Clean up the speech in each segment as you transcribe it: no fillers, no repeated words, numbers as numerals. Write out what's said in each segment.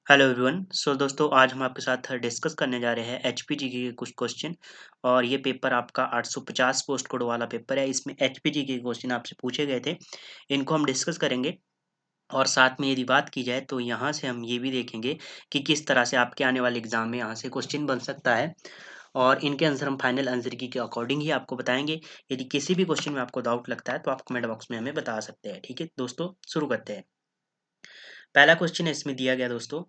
Hello everyone. सो दोस्तों, आज हम आपके साथ डिस्कस करने जा रहे हैं एचपीजीके के कुछ क्वेश्चन। और ये पेपर आपका 850 पोस्ट कोड वाला पेपर है। इसमें एचपीजीके के क्वेश्चन आपसे पूछे गए थे, इनको हम डिस्कस करेंगे। और साथ में यदि बात की जाए तो यहाँ से हम ये भी देखेंगे कि किस तरह से आपके आने वाले एग्जाम में यहाँ से क्वेश्चन बन सकता है। और इनके आंसर हम फाइनल आंसर की के अकॉर्डिंग ही आपको बताएंगे। यदि किसी भी क्वेश्चन में आपको डाउट लगता है तो आप कमेंट बॉक्स में हमें बता सकते हैं। ठीक है दोस्तों, शुरू करते हैं। पहला क्वेश्चन है इसमें दिया गया दोस्तों।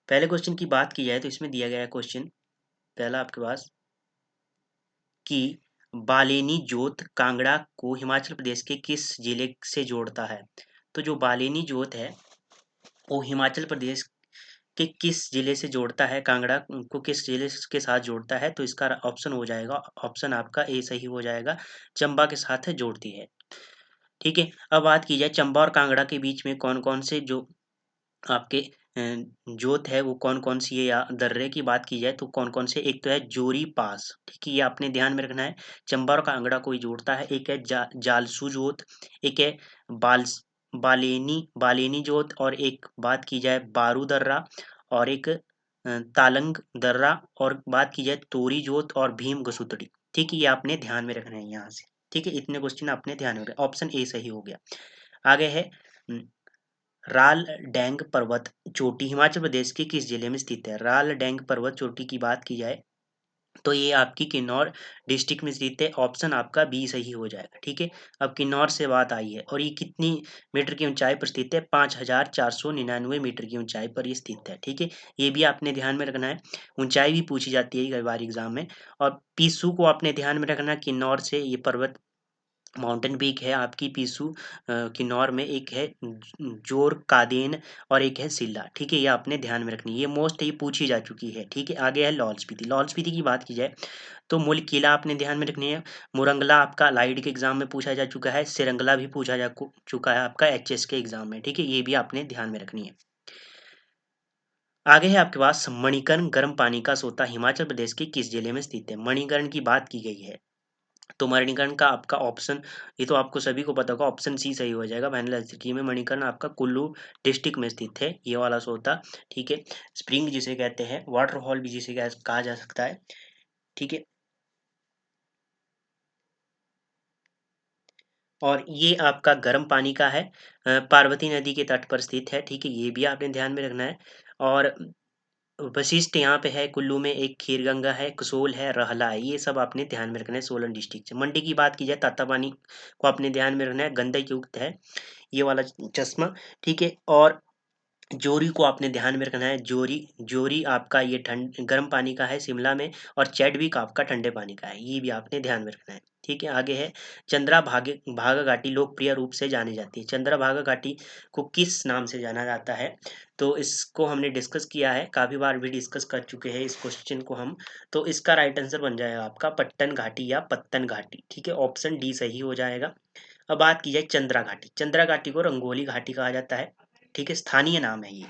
पहले क्वेश्चन की बात की जाए तो इसमें दिया गया है क्वेश्चन पहला आपके पास कि बालेनी जोत कांगड़ा को हिमाचल प्रदेश के किस जिले से जोड़ता है। तो जो बालेनी जोत है वो हिमाचल प्रदेश के किस जिले से जोड़ता है, कांगड़ा को किस जिले के साथ जोड़ता है। तो इसका ऑप्शन हो जाएगा, ऑप्शन आपका ए सही हो जाएगा, चंबा के साथ जोड़ती है। ठीक है, अब बात की जाए चंबा और कांगड़ा के बीच में कौन कौन से जो आपके जोत है वो कौन-कौन सी है, या दर्रे की बात की जाए तो कौन-कौन से, एक तो है जोरी पास। ठीक है, ये आपने ध्यान में रखना है। चंबा और कांगड़ा को ही जोड़ता है। एक है जालसू जोत, एक है बाल्स बालेनी बालेनी जोत, और एक बात की जाए बारू दर्रा, और एक तालंग दर्रा, और बात की जाए तोरी जोत और भीम गसुतड़ी। ठीक है, ये आपने ध्यान में रखना है यहाँ से। ठीक है, इतने क्वेश्चन आपने ध्यान में रखना। ऑप्शन ए सही हो गया। आगे है राल डेंग पर्वत चोटी हिमाचल प्रदेश के किस जिले में स्थित है। राल डेंग पर्वत चोटी की बात की जाए तो ये आपकी किन्नौर डिस्ट्रिक्ट में स्थित है। ऑप्शन आपका बी सही हो जाएगा। ठीक है, अब किन्नौर से बात आई है और ये कितनी मीटर की ऊंचाई पर स्थित है। 5499 मीटर की ऊंचाई पर ये स्थित है। ठीक है, ये भी आपने ध्यान में रखना है। ऊंचाई भी पूछी जाती है कई बार एग्जाम में। और पीसू को आपने ध्यान में रखना, किन्नौर से ये पर्वत माउंटेन पीक है आपकी पीसू किन्नौर में। एक है जोर कादेन और एक है सिल्ला। ठीक है, ये आपने ध्यान में रखनी है, ये मोस्ट ये पूछी जा चुकी है। ठीक है, आगे है लाहौल स्पीति। लाहौल स्पीति की बात की जाए तो मूल किला आपने ध्यान में रखनी है। मुरंगला आपका लाइड के एग्जाम में पूछा जा चुका है। सिरंगला भी पूछा जा चुका है आपका एचएस के एग्जाम में। ठीक है, ये भी आपने ध्यान में रखनी है। आगे है आपके पास मणिकर्ण गर्म पानी का सोता हिमाचल प्रदेश के किस जिले में स्थित है। मणिकर्ण की बात की गई है तो मणिकर्ण का आपका ऑप्शन, ये तो आपको सभी को पता होगा, ऑप्शन सी सही हो जाएगा। फाइनल आंसर की में मणिकर्ण आपका कुल्लू डिस्ट्रिक्ट में स्थित है ये वाला सोता। ठीक है, स्प्रिंग जिसे कहते हैं, वाटरफॉल भी जिसे कहा जा सकता है। ठीक है, और ये आपका गर्म पानी का है, पार्वती नदी के तट पर स्थित है। ठीक है, ये भी आपने ध्यान में रखना है। और वशिष्ठ यहाँ पे है कुल्लू में, एक खीरगंगा है, कसोल है, रहला है, ये सब आपने ध्यान में रखना है सोलन डिस्ट्रिक्ट से। मंडी की बात की जाए तातापानी को आपने ध्यान में रखना है, गंधक युक्त है ये वाला चश्मा। ठीक है, और जोरी को आपने ध्यान में रखना है। जोरी जोरी आपका ये ठंड गर्म पानी का है शिमला में, और चैडविक आपका ठंडे पानी का है, ये भी आपने ध्यान में रखना है। ठीक है, आगे है चंद्रा भागे भागा घाटी लोकप्रिय रूप से जानी जाती है। चंद्रा भागा घाटी को किस नाम से जाना जाता है। तो इसको हमने डिस्कस किया है, काफ़ी बार भी डिस्कस कर चुके हैं इस क्वेश्चन को हम। तो इसका राइट आंसर बन जाएगा आपका पट्टन घाटी या पत्तन घाटी। ठीक है, ऑप्शन डी सही हो जाएगा। अब बात की जाए चंद्रा घाटी। चंद्रा घाटी को रंगोली घाटी कहा जाता है। ठीक है, स्थानीय नाम है ये।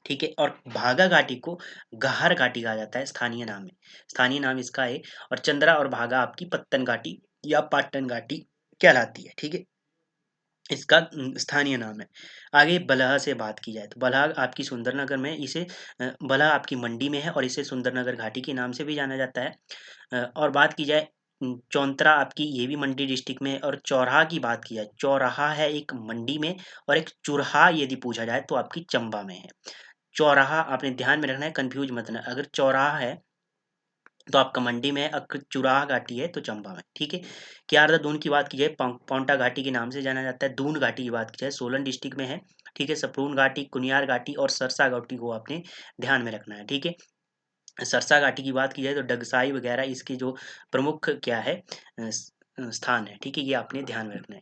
ठीक है, और भागा घाटी को गाहर घाटी कहा जाता है, स्थानीय नाम है, स्थानीय नाम इसका है। और चंद्रा और भागा आपकी पत्तन घाटी या पाटन घाटी कहलाती है। ठीक है, इसका स्थानीय नाम है। आगे बलहा से बात की जाए तो बलहा आपकी सुंदरनगर में, इसे बलहा आपकी मंडी में है और इसे सुंदरनगर घाटी के नाम से भी जाना जाता है। और बात की जाए चौंतरा आपकी, ये भी मंडी डिस्ट्रिक्ट में है। और चौराहा की बात की जाए, चौराहा है एक मंडी में, और एक चुरहा यदि पूछा जाए तो आपकी चंबा में है। चौराहा आपने ध्यान में रखना है, कंफ्यूज मत ना। अगर चौराहा है तो आपका मंडी में है, अगर चुराहा घाटी है तो चंबा में। ठीक है, क्यारदा दून की बात की जाए पांवटा घाटी के नाम से जाना जाता है। दून घाटी की बात की जाए सोलन डिस्ट्रिक्ट में है। ठीक है, सपरून घाटी, कुनियार घाटी और सरसा घाटी को आपने ध्यान में रखना है। ठीक है, सरसा घाटी की बात की जाए तो डगसाई वगैरह इसके जो प्रमुख क्या है स्थान है। ठीक है, ये आपने ध्यान में रखना है।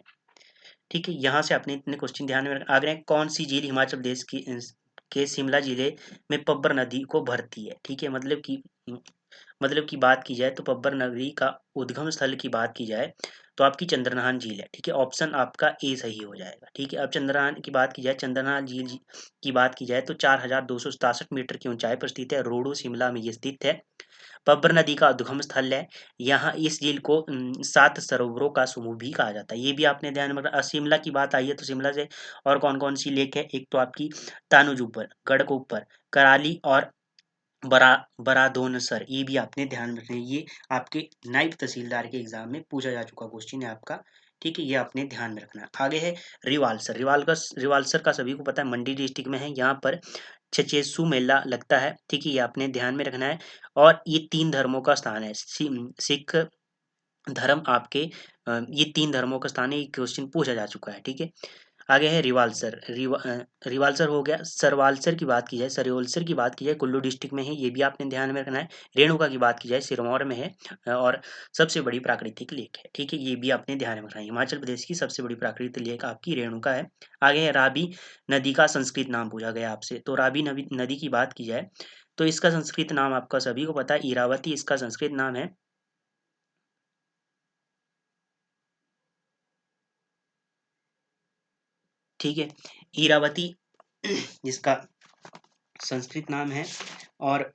ठीक है, यहाँ से आपने इतने क्वेश्चन ध्यान में रखना। आगे कौन सी झील हिमाचल प्रदेश की के शिमला जिले में पब्बर नदी को भरती है। ठीक है, मतलब की बात की जाए तो पब्बर नदी का उद्गम स्थल की बात की जाए तो आपकी चंद्रनाहन झील है, ठीक है, ऑप्शन आपका ए सही हो जाएगा, ठीक है। अब चंद्रनाहन की बात की जाए, चंद्रनाहन झील की बात की जाए तो 4267 मीटर की ऊंचाई पर स्थित है, रोहडू शिमला में ये स्थित है। पब्बर नदी का उद्गम स्थल है। यहाँ इस झील को 7 सरोवरों का समूह भी कहा जाता है, ये भी आपने ध्यान में रखना। शिमला की बात आई है तो शिमला से और कौन कौन सी लेक है, एक तो आपकी तानुज ऊपर, गढ़कोपर, कराली और बरादोनसर, ये भी आपने ध्यान में रखना है। ये आपके नायब तहसीलदार के एग्जाम में पूछा जा चुका क्वेश्चन है आपका, ठीक है, ये आपने ध्यान में रखना है। आगे है रिवालसर। रिवालसर का सभी को पता है, मंडी डिस्ट्रिक्ट में है। यहाँ पर छचेसु मेला लगता है, ठीक है, ये आपने ध्यान में रखना है। और ये 3 धर्मों का स्थान है, सिख धर्म आपके, ये 3 धर्मों का स्थान है, ये क्वेश्चन पूछा जा चुका है, ठीक है। आगे है रिवाल्सर। रिवाल्सर हो गया। सरवालसर की बात की जाए, सरयोलसर की बात की जाए, कुल्लू डिस्ट्रिक्ट में है, ये भी आपने ध्यान में रखना है। रेणुका की बात की जाए, सिरमौर में है और सबसे बड़ी प्राकृतिक लेक है, ठीक है, ये भी आपने ध्यान में रखना है। हिमाचल प्रदेश की सबसे बड़ी प्राकृतिक लेक आपकी रेणुका है। आगे है रावी नदी का संस्कृत नाम पूछा गया आपसे, तो रावी नदी की बात की जाए तो इसका संस्कृत नाम आपका सभी को पता है, इरावती इसका संस्कृत नाम है, ठीक है, इरावती जिसका संस्कृत नाम है। और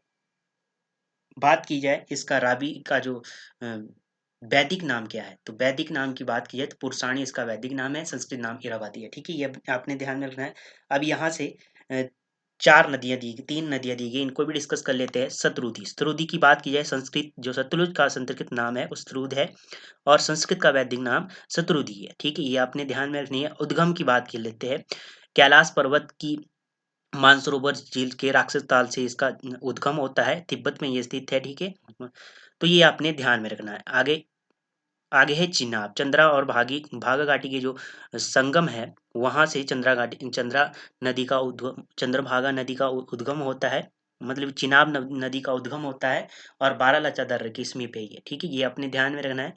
बात की जाए इसका रावी का जो वैदिक नाम क्या है, तो वैदिक नाम की बात की जाए तो पुरुषाणी इसका वैदिक नाम है, संस्कृत नाम इरावती है, ठीक है, ये आपने ध्यान में रखना है। अब यहाँ से अ, 4 नदियां दी गई, 3 नदियां दी गई, इनको भी डिस्कस कर लेते हैं। सतरुदी, सतरुदी की बात की जाए, संस्कृत जो सतलुज का संस्कृत नाम है वो सतरुद है और संस्कृत का वैदिक नाम सतरुदी है, ठीक है, ये आपने ध्यान में रखनी है। उद्गम की बात कर लेते हैं। कैलाश पर्वत की मानसरोवर झील के राक्षस ताल से इसका उद्गम होता है, तिब्बत में ये स्थित है, ठीक है, तो ये आपने ध्यान में रखना है। आगे आगे है चिनाब। चंद्रा और भागा घाटी के जो संगम है, वहां से चंद्रा नदी का उद्गम, चंद्रभागा नदी का उद्गम होता है, मतलब चिनाब नदी का उद्गम होता है और बारालाचा दर्रे के समीप है ये, ठीक है, ये अपने ध्यान में रखना है।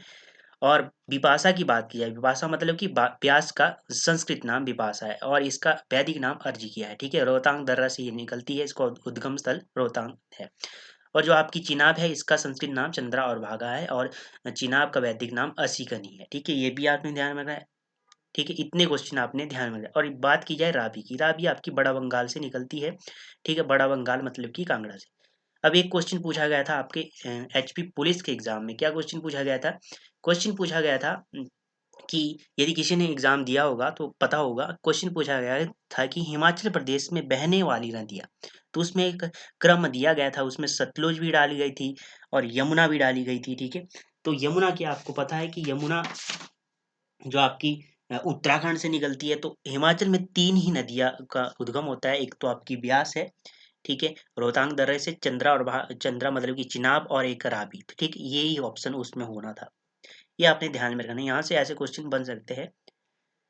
और बिपाशा की बात की जाए, बिपाशा मतलब कि प्यास का संस्कृत नाम बिपाशा है और इसका वैदिक नाम अर्जिकिया है, ठीक है, रोहतांग दर्रा से ये निकलती है, इसका उद्गम स्थल रोहतांग है। और जो आपकी चिनाब है इसका संस्कृत नाम चंद्रा और भागा है और चिनाब का वैदिक नाम असीकनी है, ठीक है, ये भी आपने ध्यान में रखना है, ठीक है, इतने क्वेश्चन आपने ध्यान में रखना। और बात की जाए रावी की, रावी आपकी बड़ा बंगाल से निकलती है, ठीक है, बड़ा बंगाल मतलब कि कांगड़ा से। अब एक क्वेश्चन पूछा गया था आपके एचपी पुलिस के एग्जाम में, क्या क्वेश्चन पूछा गया था, क्वेश्चन पूछा गया था कि यदि किसी ने एग्जाम दिया होगा तो पता होगा, क्वेश्चन पूछा गया था कि हिमाचल प्रदेश में बहने वाली नदियाँ, तो उसमें एक क्रम दिया गया था, उसमें सतलुज भी डाली गई थी और यमुना भी डाली गई थी, ठीक है। तो यमुना की आपको पता है कि यमुना जो आपकी उत्तराखंड से निकलती है, तो हिमाचल में 3 ही नदियाँ का उद्गम होता है, एक तो आपकी ब्यास है, ठीक है, रोहतांग दर्रे से, चंद्रा मतलब कि चिनाब और एक रावी, ठीक, यही ऑप्शन उसमें होना था, ये आपने ध्यान में रखना है। यहाँ से ऐसे क्वेश्चन बन सकते हैं।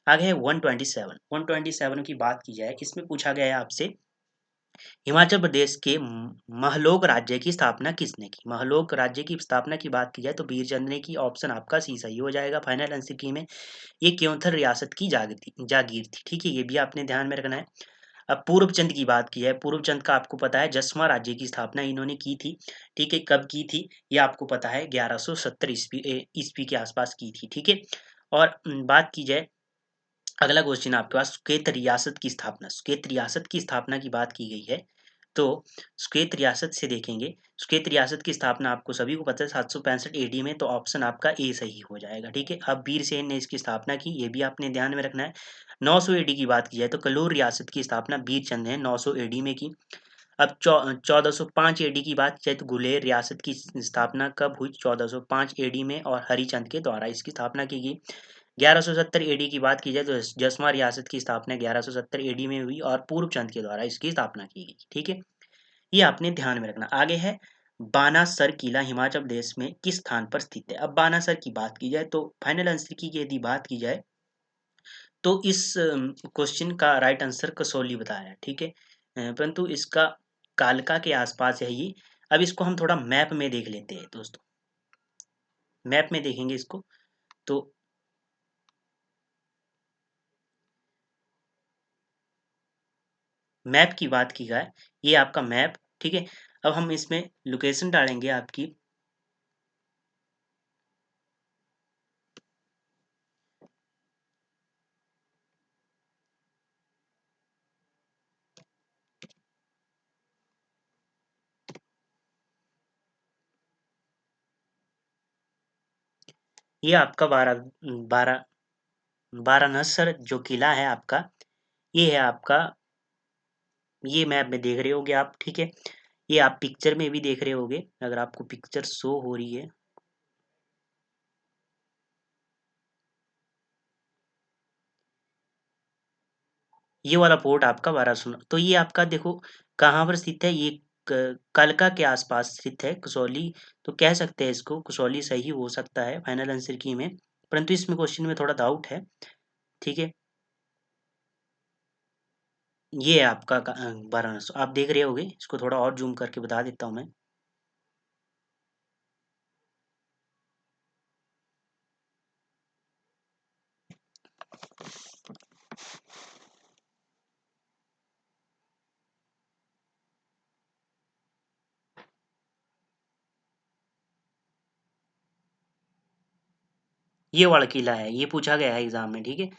आगे है 127। 127 की बात की जाए, इसमें पूछा गया है आपसे, हिमाचल प्रदेश के महलोक राज्य की स्थापना किसने की। महलोक राज्य की स्थापना की बात की जाए तो बीरचंद ने की, ऑप्शन आपका सी सही हो जाएगा फाइनल आंसर की में। ये क्योंथर रियासत की जागीर थी, ठीक है, ये भी आपने ध्यान में रखना है। अब पूर्व चंद की बात की है, पूर्व चंद का आपको पता है जसवा राज्य की स्थापना इन्होंने की थी, ठीक है, कब की थी ये आपको पता है, 1170 ईस्वी के आसपास की थी, ठीक है। और बात की जाए, अगला क्वेश्चन आपके पास, सुकेत रियासत की स्थापना की बात की गई है, तो सुकेत रियासत से देखेंगे, सुकेत रियासत की स्थापना आपको सभी को पता है 765 एडी में, तो ऑप्शन आपका ए सही हो जाएगा, ठीक है। अब बीरसेन ने इसकी स्थापना की, ये भी आपने ध्यान में रखना है। 900 एडी की बात की जाए तो कलूर रियासत की स्थापना बीरचंद ने 900 एडी में की। अब 1405 एडी की बात की जाए तो गुलेर रियासत की स्थापना कब हुई, 1405 एडी में, और हरिचंद के द्वारा इसकी स्थापना की गई। 1170 एडी की बात की जाए तो जसवा रियासत की स्थापना 1170 एडी में हुई और पूर्व चंद के द्वारा इसकी स्थापना की गई, ठीक है, ये आपने ध्यान में रखना। आगे है बानासर किला हिमाचल प्रदेश में किस स्थान पर स्थित है। अब बानासर की बात की जाए तो फाइनल आंसर की यदि बात की जाए तो इस क्वेश्चन का राइट आंसर कसौली बताया है, ठीक है, परंतु इसका कालका के आसपास है ये। अब इसको हम थोड़ा मैप में देख लेते हैं दोस्तों, मैप में देखेंगे इसको, तो मैप की बात की जाए, ये आपका मैप, ठीक है। अब हम इसमें लोकेशन डालेंगे आपकी, ये आपका बारह बाराणसर जो किला है आपका, ये है आपका, ये मैप में देख रहे होगे आप, ठीक है। ये आप पिक्चर में भी देख रहे होगे, अगर आपको पिक्चर शो हो रही है। ये वाला फोर्ट आपका बारासूर, तो ये आपका देखो कहाँ पर स्थित है, ये कलका के आसपास स्थित है, कसौली। तो कह सकते हैं इसको कसौली सही हो सकता है फाइनल आंसर की में, परंतु इसमें क्वेश्चन में थोड़ा डाउट है, ठीक है। ये है आपका वाराणसी, आप देख रहे होगे, इसको थोड़ा और जूम करके बता देता हूँ मैं। ये वाला किला है, ये पूछा गया है एग्जाम में, ठीक है।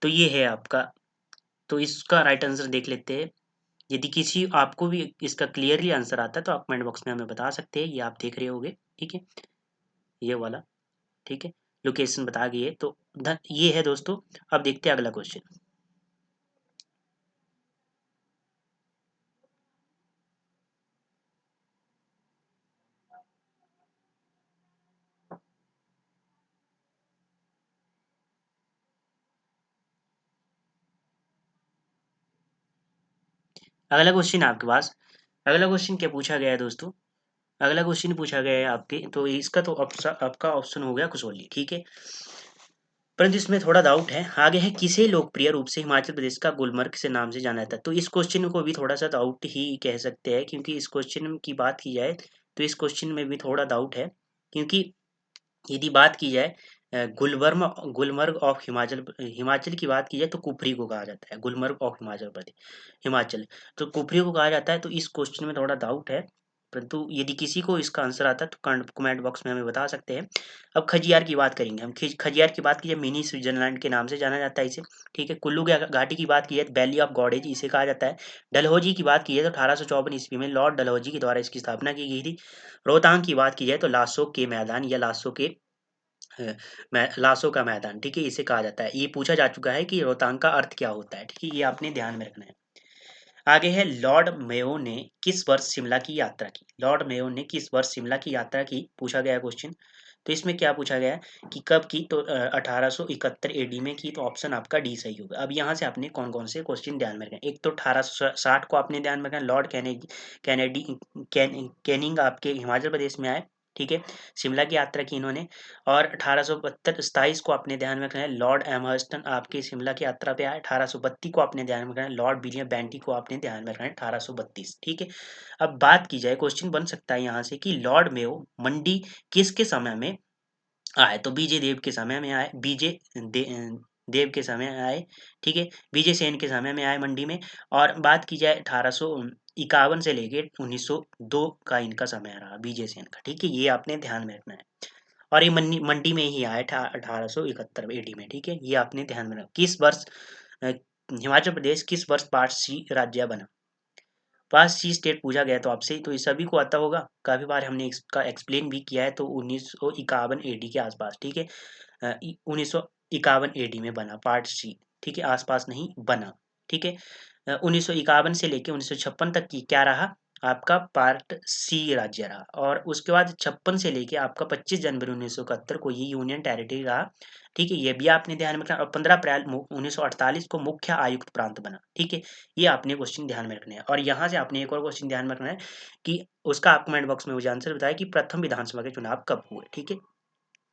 तो ये है आपका, तो इसका राइट आंसर देख लेते हैं। यदि किसी आपको भी इसका क्लियरली आंसर आता है तो आप कमेंट बॉक्स में हमें बता सकते हैं, ये आप देख रहे होगे, ठीक है, ये वाला, ठीक है। लोकेशन बता गई है, तो ये है दोस्तों। अब देखते हैं अगला क्वेश्चन। अगला क्वेश्चन आपके पास, अगला क्वेश्चन क्या पूछा गया है दोस्तों। अगला क्वेश्चन पूछा गया है आपके, तो इसका तो आपका ऑप्शन हो गया कसौली, ठीक है। परंतु इसमें थोड़ा डाउट है, आगे है किसे लोकप्रिय रूप से हिमाचल प्रदेश का गुलमर्ग से नाम से जाना जाता है। तो इस क्वेश्चन को भी थोड़ा सा डाउट ही कह सकते हैं, क्योंकि इस क्वेश्चन की बात की जाए तो इस क्वेश्चन में भी थोड़ा डाउट है, क्योंकि यदि बात की जाए गुलबर्म गुलमर्ग ऑफ हिमाचल, हिमाचल की बात की जाए तो कुफरी को कहा जाता है, गुलमर्ग ऑफ हिमाचल प्रदेश, हिमाचल, तो कुफरी को कहा जाता है। तो इस क्वेश्चन में थोड़ा डाउट है, परंतु यदि किसी को इसका आंसर आता है तो कमेंट बॉक्स में हमें बता सकते हैं। अब खजियार की बात करेंगे हम, खजियार की बात की जाए मिनी स्विट्जरलैंड के नाम से जाना जाता है इसे, ठीक है। कुल्लू घाटी की बात की जाए वैली ऑफ गॉडेज इसे कहा जाता है। डलहौजी की बात की जाए तो 1854 ईस्वी में लॉर्ड डलहौजी के द्वारा इसकी स्थापना की गई थी। रोहतांग की बात की जाए तो लासो के मैदान या लासो के लासो का मैदान, ठीक है, इसे कहा जाता है। ये पूछा जा चुका है कि रोहतांग का अर्थ क्या होता है, ठीक है, ये आपने ध्यान में रखना है। आगे है लॉर्ड मेयो ने किस वर्ष शिमला की यात्रा की। लॉर्ड मेयो ने किस वर्ष शिमला की यात्रा की, पूछा गया क्वेश्चन। तो इसमें क्या पूछा गया है कि कब की, तो 1871 एडी में की, तो ऑप्शन आपका डी सही होगा। अब यहाँ से आपने कौन कौन से क्वेश्चन ध्यान में रखना है। एक तो 1860 को आपने ध्यान में रखना है, लॉर्ड कैनेडी कैनिंग आपके हिमाचल प्रदेश में आए, ठीक है, शिमला की यात्रा की इन्होंने। और 1872 को आपने ध्यान में रखना है, लॉर्ड एमहर्स्टन आपके शिमला की यात्रा पे आए। 1832 को आपने ध्यान में रखना है, लॉर्ड विलियम बेंटिक को आपने ध्यान में रखना है, 1832, ठीक है। अब बात की जाए, क्वेश्चन बन सकता है यहाँ से कि लॉर्ड मेयो मंडी किसके समय में आए, तो बीजे देव के समय में आए, देव के समय में आए, ठीक है, बीजे सेन के समय में आए मंडी में। और बात की जाए 1851 से लेके 1902 का इनका समय रहा बीजे सेन का, ठीक है, ये आपने ध्यान में रखना है। और ये मंडी मंडी में ही आया था 1871 एडी में, ठीक है, ये आपने ध्यान में रखना। किस वर्ष हिमाचल प्रदेश किस वर्ष पार्ट सी राज्य बना। पास सी स्टेट पूछा गया तो आपसे, तो ये सभी को आता होगा, काफी बार हमने इसका एक्सप्लेन भी किया है। तो 1951 एडी के आसपास, ठीक है, 1951 एडी में बना पार्ट सी, ठीक है, आसपास नहीं बना, ठीक है। 1951 से लेके 1956 तक की क्या रहा, आपका पार्ट सी राज्य रहा। और उसके बाद 56 से लेके आपका 25 जनवरी 1971 को ये यूनियन टेरिटरी रहा, ठीक है, ये भी आपने ध्यान में रखना। और 15 अप्रैल 1948 को मुख्य आयुक्त प्रांत बना, ठीक है, ये आपने क्वेश्चन ध्यान में रखना है। और यहाँ से आपने एक और क्वेश्चन ध्यान में रखना है कि उसका आप कमेंट बॉक्स में मुझे आंसर बताया कि प्रथम विधानसभा के चुनाव कब हुए, ठीक है।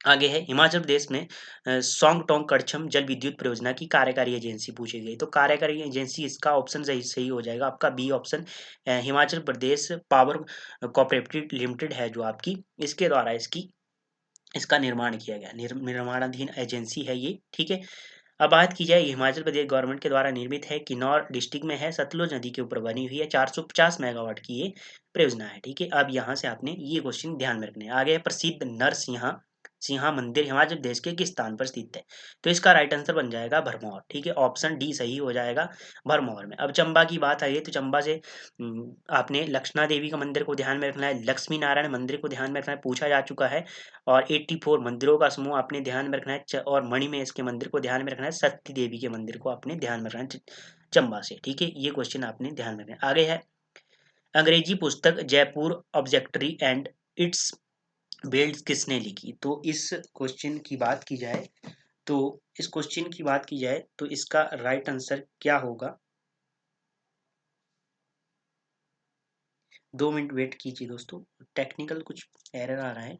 आगे है हिमाचल प्रदेश में सोंग टोंग कड़छम जल विद्युत परियोजना की कार्यकारी एजेंसी पूछी गई। तो कार्यकारी एजेंसी इसका ऑप्शन सही सही हो जाएगा आपका B option, Himachal Pradesh power cooperative limited है जो आपकी, इसके द्वारा इसका निर्माण किया गया, निर्माणाधीन एजेंसी है ये, ठीक है। अब बात की जाए हिमाचल प्रदेश गवर्नमेंट के द्वारा निर्मित है, किन्नौर डिस्ट्रिक्ट में है, सतलुज नदी के ऊपर बनी हुई है, 450 मेगावाट की ये परियोजना है, ठीक है। अब यहाँ से आपने ये क्वेश्चन ध्यान में रखने हैं। आगे है प्रसिद्ध नरसिंहा सिंहा मंदिर हिमाचल प्रदेश के किस स्थान पर स्थित है? तो इसका राइट आंसर बन जाएगा भरमौर। ठीक है, ऑप्शन डी सही हो जाएगा भरमौर में। अब चंबा की बात आई है तो चंबा से आपने लक्षणा देवी का मंदिर को ध्यान में रखना है, लक्ष्मी नारायण मंदिर को ध्यान में रखना है, पूछा जा चुका है। और 84 मंदिरों का समूह आपने ध्यान में रखना है, और मणिमहेश के मंदिर को ध्यान में रखना है, सती देवी के मंदिर को आपने ध्यान में रखना है चंबा से। ठीक है, ये क्वेश्चन आपने ध्यान में रखना है। आगे है अंग्रेजी पुस्तक जयपुर ऑब्जेक्टरी एंड इट्स बिल्ड किसने लिखी? तो इस क्वेश्चन की बात की जाए तो इसका राइट आंसर क्या होगा? 2 मिनट वेट कीजिए दोस्तों, टेक्निकल कुछ एरर आ रहा है,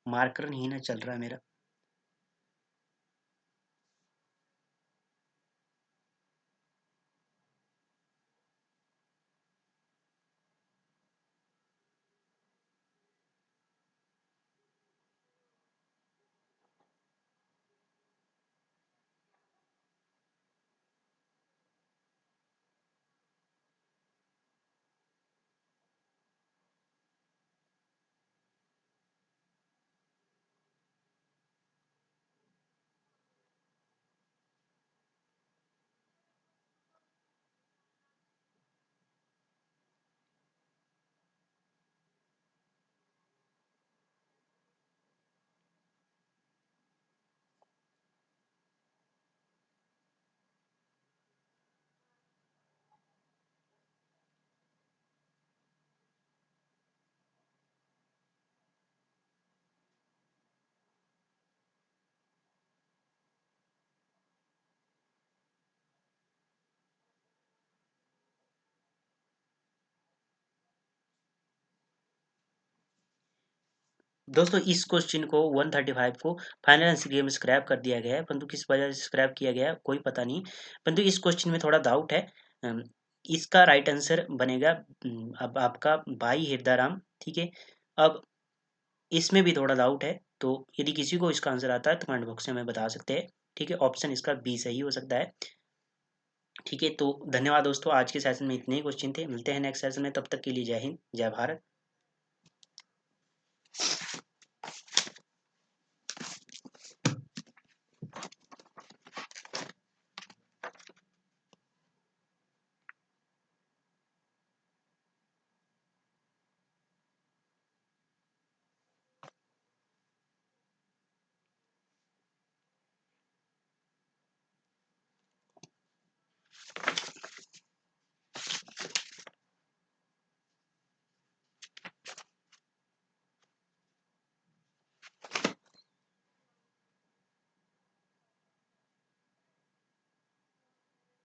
मार्कर नहीं ना चल रहा है मेरा। दोस्तों इस क्वेश्चन को 135 को फाइनल आंसर में स्क्रैप कर दिया गया है, परंतु किस वजह से स्क्रैप किया गया है कोई पता नहीं, परंतु इस क्वेश्चन में थोड़ा डाउट है। इसका राइट आंसर बनेगा अब आपका भाई हिरदाराम। ठीक है, अब इसमें भी थोड़ा डाउट है, तो यदि किसी को इसका आंसर आता है तो कमेंट बॉक्स में हमें बता सकते हैं। ठीक है, ऑप्शन इसका बी सही हो सकता है। ठीक है, तो धन्यवाद दोस्तों, आज के सेशन में इतने ही क्वेश्चन थे, मिलते हैं नेक्स्ट सेशन में, तब तक के लिए जय हिंद जय भारत।